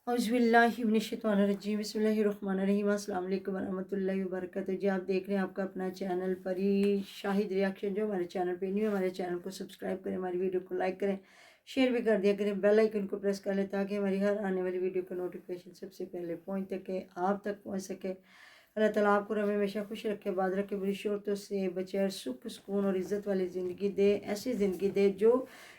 औज़ुबिल्लाहिमिनश्शैतानिर्रजीम बिस्मिल्लाहिर्रहमानिर्रहीम अस्सलाम वालेकुम वरहमतुल्लाहि वबरकातुहू। जी आप देख रहे हैं आपका अपना चैनल परी शाहिद रिएक्शन। जो हमारे चैनल पे न्यू, हमारे चैनल को सब्सक्राइब करें, हमारी वीडियो को लाइक करें, शेयर भी कर दिया करें, बेल आइकन को प्रेस कर लें ताकि हमारी हर आने वाली वीडियो का नोटिफिकेशन सबसे पहले आप तक पहुँच सके। अल्लाह ताला आपको रब हमेशा खुश रखे, आबाद रखे, बुरी शोरतों से बचे और सुख सुकून और इज़्ज़त वाली ज़िंदगी दे। ऐसी ज़िंदगी दे जो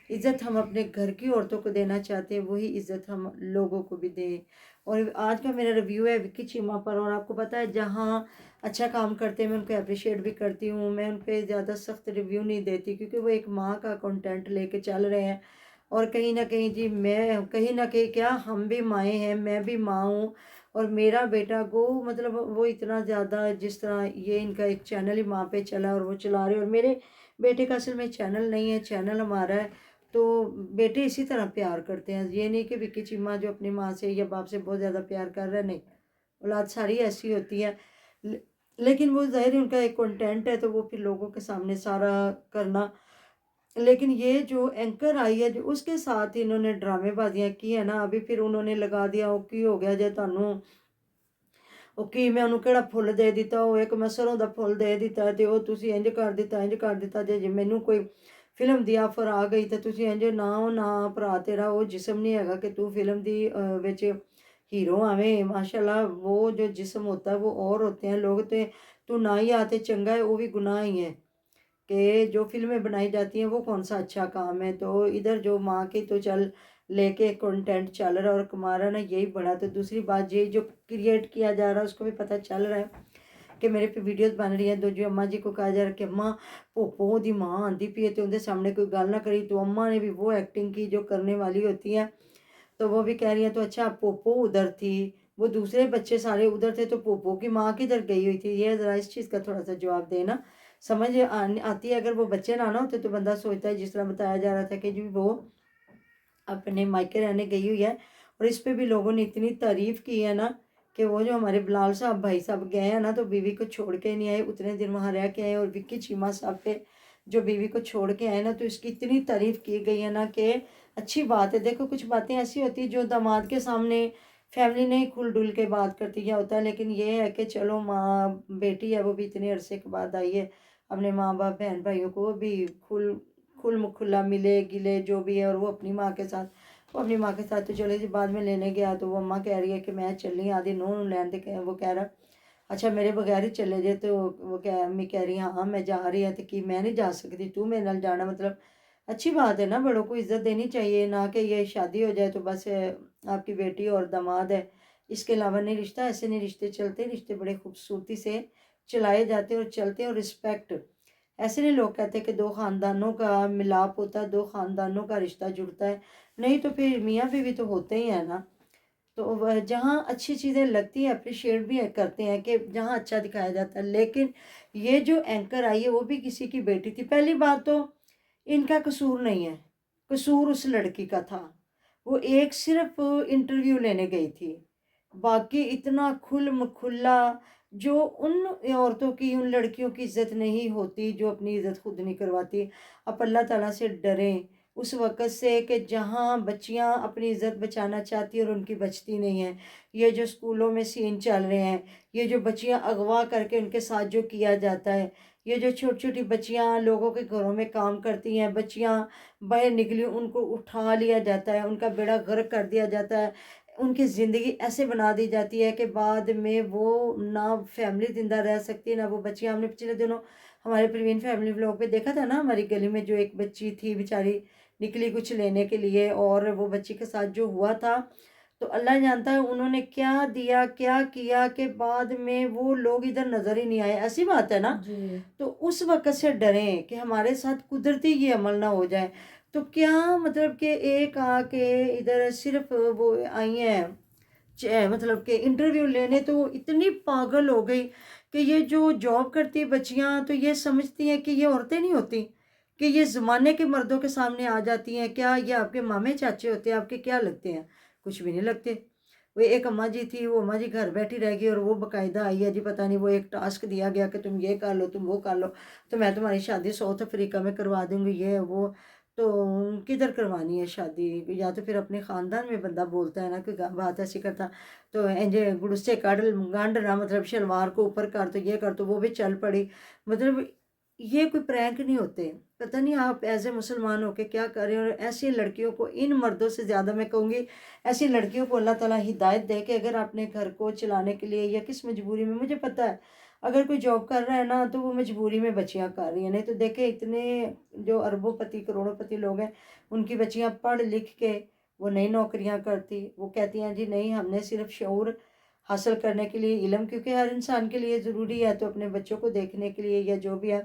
इज़्ज़त हम अपने घर की औरतों को देना चाहते हैं, वही इज़्ज़त हम लोगों को भी दें। और आज का मेरा रिव्यू है विक्की चीमा पर। और आपको पता है जहाँ अच्छा काम करते हैं मैं उनको अप्रिशिएट भी करती हूँ, मैं उन पर ज़्यादा सख्त रिव्यू नहीं देती क्योंकि वो एक माँ का कंटेंट लेके चल रहे हैं। और कहीं ना कहीं जी मैं कहीं ना कहीं क्या हम भी माएँ हैं, मैं भी माँ हूँ। और मेरा बेटा को मतलब वो इतना ज़्यादा जिस तरह ये इनका एक चैनल ही माँ पे चला और वो चला रहे, और मेरे बेटे का असल में चैनल नहीं है, चैनल हमारा है। तो बेटे इसी तरह प्यार करते हैं, ये नहीं कि विक्की चीमा जो अपनी माँ से या बाप से बहुत ज़्यादा प्यार कर रहा है, नहीं, औलाद सारी ऐसी होती है। ले, लेकिन वो ज़ाहिर है उनका एक कंटेंट है तो वो फिर लोगों के सामने सारा करना। लेकिन ये जो एंकर आई है जो उसके साथ ही इन्होंने ड्रामेबाजियाँ की है ना, अभी फिर उन्होंने लगा दिया ओ की हो गया जे ਤੁਹਾਨੂੰ ਉਹ ਕੀ ਮੈਂ ਉਹਨੂੰ ਕਿਹੜਾ ਫੁੱਲ ਦੇ ਦਿੱਤਾ, ਉਹ ਇੱਕ ਮੈਂ ਸਰੋਂ ਦਾ ਫੁੱਲ ਦੇ ਦਿੱਤਾ ਤੇ ਉਹ ਤੁਸੀਂ ਇੰਜ ਕਰ ਦਿੱਤਾ ਇੰਜ ਕਰ ਦਿੱਤਾ। ਜੇ ਮੈਨੂੰ ਕੋਈ ਫਿਲਮ ਦੀ ਆਫਰ ਆ ਗਈ ਤਾਂ ਤੁਸੀਂ ਇੰਜ ਨਾ ਉਹ ਨਾ ਭਰਾ ਤੇਰਾ ਉਹ ਜਿਸਮ ਨਹੀਂ ਹੈਗਾ ਕਿ ਤੂੰ ਫਿਲਮ ਦੀ ਵਿੱਚ हीरो आवे। माशाल्लाह वो जो जिस्म होता है वो और होते हैं लोग, तो तू ना ही आते चंगा है, वो भी गुनाह ही है कि जो फिल्में बनाई जाती हैं वो कौन सा अच्छा काम है। तो इधर जो माँ की तो चल लेके कंटेंट चल रहा है और कमा रहा है ना, यही बड़ा। तो दूसरी बात ये जो क्रिएट किया जा रहा है उसको भी पता चल रहा है कि मेरे पे वीडियोस बन रही है। तो जो अम्मा जी को कहा जा रहा है कि अम्मा पोपो दी माँ आंदी पी है तो उनके सामने कोई गल ना करी, तो अम्मा ने भी वो एक्टिंग की जो करने वाली होती है। तो वो भी कह रही है तो अच्छा पोपो उधर थी, वो दूसरे बच्चे सारे उधर थे, तो पोपो की माँ किधर गई हुई थी। ये ज़रा इस चीज़ का थोड़ा सा जवाब देना, समझ आती है। अगर वो बच्चे ना ना होते तो बंदा सोचता है जिस तरह बताया जा रहा था कि जी वो अपने मायके रहने गई हुई है। और इस पे भी लोगों ने इतनी तारीफ़ की है ना कि वो जो हमारे बिलाल साहब भाई साहब गए हैं ना तो बीवी को छोड़ के नहीं आए, उतने दिन वहाँ रह के आए। और विक्की चीमा साहब पे जो बीवी को छोड़ के आए ना तो इसकी इतनी तारीफ़ की गई है ना कि अच्छी बात है। देखो कुछ बातें ऐसी होती है जो दामाद के सामने फैमिली नहीं खुल डुल के बात करती क्या होता है, लेकिन ये है कि चलो माँ बेटी है वो भी इतने अरसे के बाद आई है, अपने माँ बाप बहन भाइयों को भी खुला मिले गिले जो भी है। और वो अपनी माँ के साथ तो चले जी बाद में लेने गया तो वो अम्मा कह रही है कि मैं चलनी आदि नूह लैन दे, वो कह रहा अच्छा मेरे बगैर ही चले जाए। तो वो अम्मी कह रही हाँ मैं जा रही है तो कि मैं नहीं जा सकती, तू मेरे नाल जाना। मतलब अच्छी बात है ना, बड़ों को इज्जत देनी चाहिए, ना कि ये शादी हो जाए तो बस आपकी बेटी और दामाद है, इसके अलावा नहीं रिश्ता। ऐसे नहीं रिश्ते चलते, रिश्ते बड़े खूबसूरती से चलाए जाते हैं और चलते हैं। और रिस्पेक्ट, ऐसे नहीं लोग कहते कि दो ख़ानदानों का मिलाप होता है, दो ख़ानदानों का रिश्ता जुड़ता है, नहीं तो फिर मियाँ बीवी तो होते ही हैं ना। तो वह जहाँ अच्छी चीज़ें लगती हैं अप्रिशिएट भी करते हैं कि जहाँ अच्छा दिखाया जाता है। लेकिन ये जो एंकर आई है वो भी किसी की बेटी थी। पहली बात तो इनका कसूर नहीं है, कसूर उस लड़की का था। वो एक सिर्फ इंटरव्यू लेने गई थी, बाकी इतना खुला जो उन औरतों की उन लड़कियों की इज्जत नहीं होती जो अपनी इज्जत खुद नहीं करवाती। आप अल्लाह ताला से डरें उस वक़्त से कि जहाँ बच्चियाँ अपनी इज्जत बचाना चाहती हैं और उनकी बचती नहीं हैं। ये जो स्कूलों में सीन चल रहे हैं, ये जो बच्चियाँ अगवा करके उनके साथ जो किया जाता है, ये जो छोटी छोटी बच्चियाँ लोगों के घरों में काम करती हैं, बच्चियाँ बाहर निकली उनको उठा लिया जाता है, उनका बेड़ा गर्क कर दिया जाता है, उनकी ज़िंदगी ऐसे बना दी जाती है कि बाद में वो ना फैमिली ज़िंदा रह सकती है ना वो बच्चियाँ। हमने पिछले दिनों हमारे प्रवीण फैमिली व्लॉग पे देखा था ना, हमारी गली में जो एक बच्ची थी बेचारी निकली कुछ लेने के लिए और वो बच्ची के साथ जो हुआ था, तो अल्लाह जानता है उन्होंने क्या दिया क्या किया कि बाद में वो लोग इधर नज़र ही नहीं आए। ऐसी बात है ना, जी। तो उस वक़्त से डरें कि हमारे साथ कुदरती ये अमल ना हो जाए। तो क्या मतलब कि एक आके इधर सिर्फ़ वो आई हैं मतलब कि इंटरव्यू लेने, तो इतनी पागल हो गई कि ये जो जॉब करती बच्चियां तो ये समझती हैं कि ये औरतें नहीं होती, कि ये ज़माने के मर्दों के सामने आ जाती हैं। क्या ये आपके मामे चाचे होते हैं, आपके क्या लगते हैं? कुछ भी नहीं लगते। वो एक अम्मा जी थी, वो अम्मा जी घर बैठी रह गई और वो बाकायदा आई है जी, पता नहीं वो एक टास्क दिया गया कि तुम ये कर लो तुम वो कर लो, तो मैं तुम्हारी शादी साउथ अफ्रीका में करवा दूंगी ये वो। تو کدھر کروانی ہے شادی؟ یا تو پھر اپنے خاندان میں بندہ بولتا ہے نا کہ بات ایسی کرتا تو انجے گڑسے کاڈل گانڈ نا، مطلب شلوار کو اوپر کر تو یہ کر تو وہ بھی چل پڑی، مطلب یہ کوئی پرینک نہیں ہوتے۔ پتہ نہیں آپ ایز اے مسلمان ہو کے کیا کر رہے ہیں، اور ایسی لڑکیوں کو، ان مردوں سے زیادہ میں کہوں گی ایسی لڑکیوں کو اللہ تعالیٰ ہدایت دے کہ اگر اپنے گھر کو چلانے کے لیے یا کس مجبوری میں، مجھے پتہ ہے اگر کوئی جاب کر رہا ہے نا تو وہ مجبوری میں بچیاں کر رہی ہیں، نہیں تو دیکھیں اتنے جو اربوں پتی کروڑوں پتی لوگ ہیں ان کی بچیاں پڑھ لکھ کے وہ نئی نوکریاں کرتی، وہ کہتی ہیں جی نہیں ہم نے صرف شعور حاصل کرنے کے لیے علم، کیونکہ ہر انسان کے لیے ضروری ہے، تو اپنے بچوں کو دیکھنے کے لیے یا جو بھی ہے،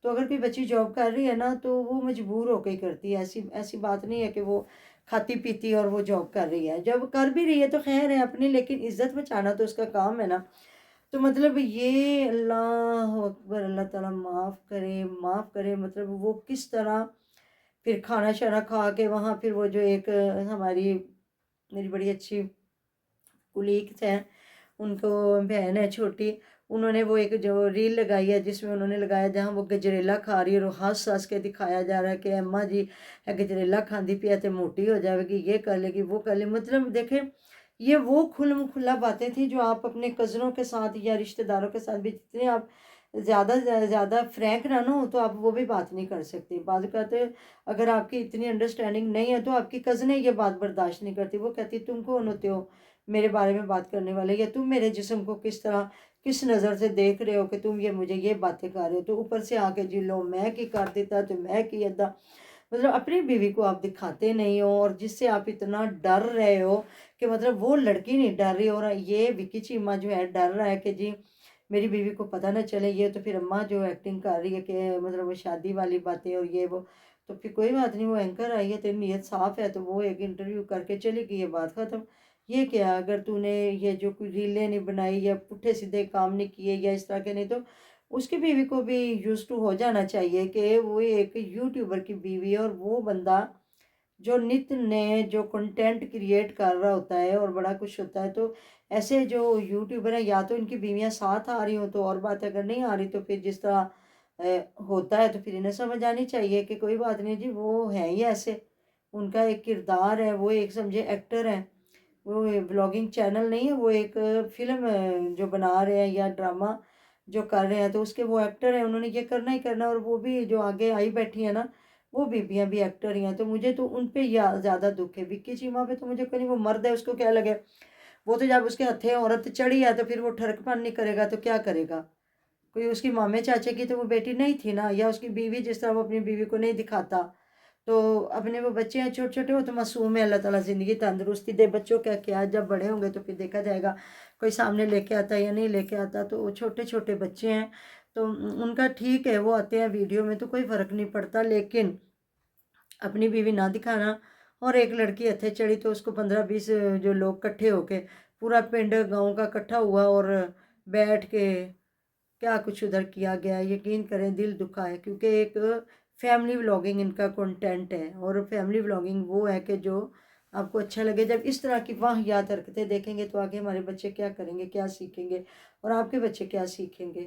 تو اگر کوئی بچی جاب کر رہی ہے نا تو وہ مجبور ہو کے ہی کرتی ہے، ایسی بات نہیں ہے کہ وہ کھاتی پیتی اور وہ جاب کر رہی ہے، جب کر بھی رہی ہے تو خیر ہے اپنی، لیکن عزت بچانا تو اس کا کام ہے نا۔ تو مطلب یہ اللہ اکبر، اللہ تعالیٰ معاف کرے، مطلب وہ کس طرح پھر کھانا شانا کھا کے وہاں پھر وہ جو ایک ہماری میری بڑی اچھی کولیگ ہیں، ان کو بہن ہے چھوٹی، انہوں نے وہ ایک جو ریل لگائی ہے جس میں انہوں نے لگایا جہاں وہ گجریلا کھا رہی ہے اور ہنس کے دکھایا جا رہا ہے کہ اماں جی گجریلا کھاندی پی ہے تو موٹی ہو جائے گی، یہ کر لے گی وہ کر لے، مطلب دیکھیں یہ وہ کھلم کھلا باتیں تھیں جو آپ اپنے کزنوں کے ساتھ یا رشتہ داروں کے ساتھ بھی جتنے آپ زیادہ فرینک نہ ہو تو آپ وہ بھی بات نہیں کر سکتے۔ بعض اوقات اگر آپ کی اتنی انڈرسٹینڈنگ نہیں ہے تو آپ کی کزنیں یہ بات برداشت نہیں کرتی، وہ کہتی تم کون ہوتے ہو میرے بارے میں بات کرنے والے، یا تم میرے جسم کو کس نظر سے دیکھ رہے ہو کہ تم مجھے یہ باتیں کر رہے ہو، تو اوپر سے آ کے جی لو میں کی کر دیتا تو میں کی ادا، مطلب اپنی بیوی کو آپ دکھاتے نہیں ہو، اور جس سے آپ اتنا ڈر رہے ہو کہ مطلب وہ لڑکی نہیں ڈر رہی، اور یہ وکی چیمہ جو ہے ڈر رہا ہے کہ جی میری بیوی کو پتہ نہ چلے، یہ تو پھر اماں جو ایکٹنگ کر رہی ہے کہ مطلب وہ شادی والی باتیں اور یہ وہ، تو پھر کوئی بات نہیں، وہ اینکر آئی ہے تیری نیت صاف ہے تو وہ ایک انٹرویو کر کے چلی گئی، یہ بات ختم۔ یہ کیا اگر تو نے یہ جو کوئی ریلیں نہیں بنائی یا پٹھے سیدھے کام نہیں کیے یا اس طرح کے، نہیں تو اس کی بیوی کو بھی یوز ٹو ہو جانا چاہیے کہ وہ ایک یوٹیوبر کی بیوی ہے، اور وہ بندہ جو نت نئے جو کنٹینٹ کریٹ کر رہا ہوتا ہے اور بڑا کچھ ہوتا ہے، تو ایسے جو یوٹیوبر ہیں یا تو ان کی بیویاں ساتھ آ رہی ہوں تو اور بات ہے، اگر نہیں آ رہی تو پھر جس طرح ہوتا ہے تو پھر انہیں سمجھ آنی چاہیے کہ کوئی بات نہیں جی وہ ہیں ہی ایسے، ان کا ایک کردار ہے، وہ ایک سمجھے ایکٹر ہیں، وہ بلاگنگ چینل نہیں ہے، وہ ایک فلم جو بنا رہے ہیں یا ڈرامہ جو کر رہے ہیں تو اس کے وہ ایکٹر ہیں، انہوں نے یہ کرنا ہی کرنا، اور وہ بھی جو آگے آئی بیٹھی ہیں نا وہ بیبیاں بھی ایکٹر ہی ہیں، تو مجھے تو ان پہ زیادہ دکھ ہے، وکی چیمہ پہ تو مجھے کوئی نہیں، وہ مرد ہے اس کو کیا لگے، وہ تو جب اس کے ہتھے عورت چڑھی ہے تو پھر وہ ٹھڑک پن نہیں کرے گا تو کیا کرے گا، کوئی اس کی مامے چاچے کی تو وہ بیٹی نہیں تھی نا، یا اس کی بیوی جس طرح وہ اپنی بیوی کو نہیں دکھاتا، تو اپنے وہ بچے ہیں چھوٹے چھوٹے، وہ تو معصوم ہے، اللہ تعالیٰ زندگی تندرستی دے بچوں کا، کیا جب بڑے ہوں گے تو پھر دیکھا جائے گا کوئی سامنے لے کے آتا ہے یا نہیں لے کے آتا، تو وہ چھوٹے چھوٹے بچے ہیں تو ان کا ٹھیک ہے وہ آتے ہیں ویڈیو میں تو کوئی فرق نہیں پڑتا، لیکن اپنی بیوی نہ دکھانا، اور ایک لڑکی ہتھے چڑھی تو اس کو 15-20 جو لوگ کٹھے ہو کے پورا پنڈ گاؤں کا کٹھا ہوا اور بیٹھ کے کیا کچھ ادھر کیا گیا، یقین کریں دل دکھا ہے، کیونکہ ایک فیملی ولاگنگ ان کا کنٹینٹ ہے، اور فیملی ولاگنگ وہ ہے کہ جو آپ کو اچھا لگے، جب اس طرح کی واہیات حرکتیں دیکھیں گے تو آگے ہمارے بچے کیا کریں گے، کیا سیکھیں گے، اور آپ کے بچے کیا سیکھیں گے۔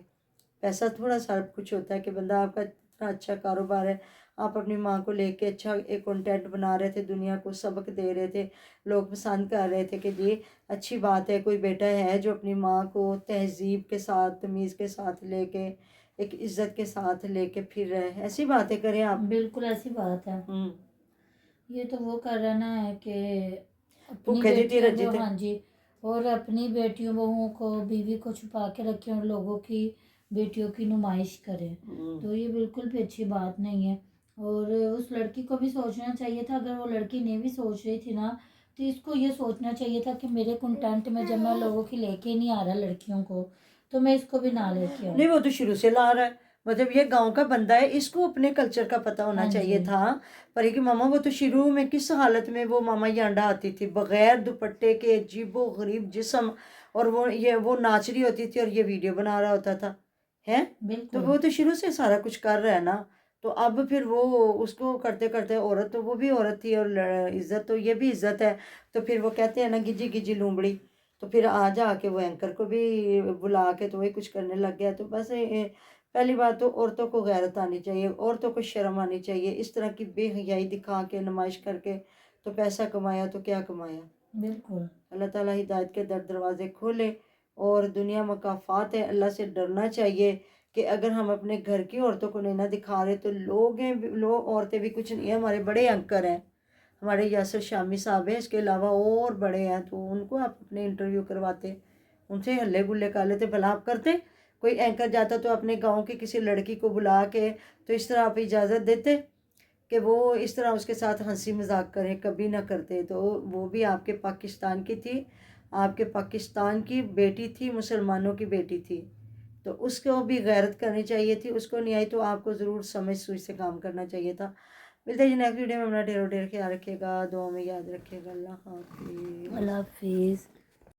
پیسہ تھوڑا سا کچھ ہوتا ہے کہ بندہ آپ کا اتنا اچھا کاروبار ہے، آپ اپنی ماں کو لے کے اچھا ایک کنٹینٹ بنا رہے تھے، دنیا کو سبق دے رہے تھے، لوگ پسند کر رہے تھے کہ جی اچھی بات ہے کوئی بیٹا ہے جو اپنی ماں کو تہذیب کے ساتھ تمیز کے ساتھ لے کے ایک عزت کے ساتھ لے کے پھر رہے، ایسی باتیں کریں آپ۔ بالکل ایسی بات ہے، یہ تو وہ کر رہنا ہے کہ اپنی بھوکے جیتی بیٹیوں کو، رجت ہے۔ ہاں جی، اور اپنی بیٹیوں بہوؤں کو بیوی کو چھپا کے رکھیں اور لوگوں کی بیٹیوں کی نمائش کریں، تو یہ بالکل بھی اچھی بات نہیں ہے، اور اس لڑکی کو بھی سوچنا چاہیے تھا، اگر وہ لڑکی نہیں بھی سوچ رہی تھی نا تو اس کو یہ سوچنا چاہیے تھا کہ میرے کنٹینٹ میں جب میں لوگوں کی لے کے نہیں آ رہا لڑکیوں کو تو میں اس کو بھی نہ لے کے آؤں۔ نہیں وہ تو شروع سے لا رہا ہے، مطلب یہ گاؤں کا بندہ ہے، اس کو اپنے کلچر کا پتہ ہونا ہاں چاہیے جی، تھا، پر یہ کہ ماما وہ تو شروع میں کس حالت میں وہ ماما ینڈا آتی تھی بغیر دوپٹے کے، عجیب و غریب جسم، اور وہ ناچ رہی ہوتی تھی اور یہ ویڈیو بنا رہا ہوتا تھا ہے، تو بالکل وہ تو شروع سے سارا کچھ کر رہا ہے نا، تو اب پھر وہ اس کو کرتے کرتے عورت تو وہ بھی عورت تھی اور عزت تو یہ بھی عزت ہے، تو پھر وہ کہتے ہیں نا گجی گجی لومڑی، تو پھر آ جا کے وہ اینکر کو بھی بلا کے تو وہی کچھ کرنے لگ گیا، تو بس पहली बात तो औरतों को गैरत आनी चाहिए, औरतों को शर्म आनी चाहिए। इस तरह की बेहयाई दिखा के नुमाइश करके तो पैसा कमाया तो क्या कमाया। बिल्कुल। अल्लाह ताला हिदायत के दरवाज़े खोले और दुनिया मकाफ़ात है। अल्लाह से डरना चाहिए कि अगर हम अपने घर की औरतों को नहीं ना दिखा रहे तो लोग औरतें भी कुछ नहीं है। हमारे बड़े एंकर हैं, हमारे यासर शामी साहब हैं, इसके अलावा और बड़े हैं, तो उनको आप अपने इंटरव्यू करवाते, उनसे हल्ले गुल्ले कर लेते। भला आप करते, कोई एंकर जाता तो अपने गांव की किसी लड़की को बुला के तो इस तरह आप इजाज़त देते कि वो इस तरह उसके साथ हंसी मजाक करें? कभी ना करते। तो वो भी आपके पाकिस्तान की थी, आपके पाकिस्तान की बेटी थी, मुसलमानों की बेटी थी, तो उसको भी गैरत करनी चाहिए थी। उसको नहीं आई तो आपको ज़रूर समझ सूझ से काम करना चाहिए था। मिलते हैं जी नेक्स्ट वीडियो में। अपना ढेरों ढेर ख्याल रखिएगा, दुआ में याद रखिएगा। अल्लाह हाफिज़। अल्लाह हाफिज़।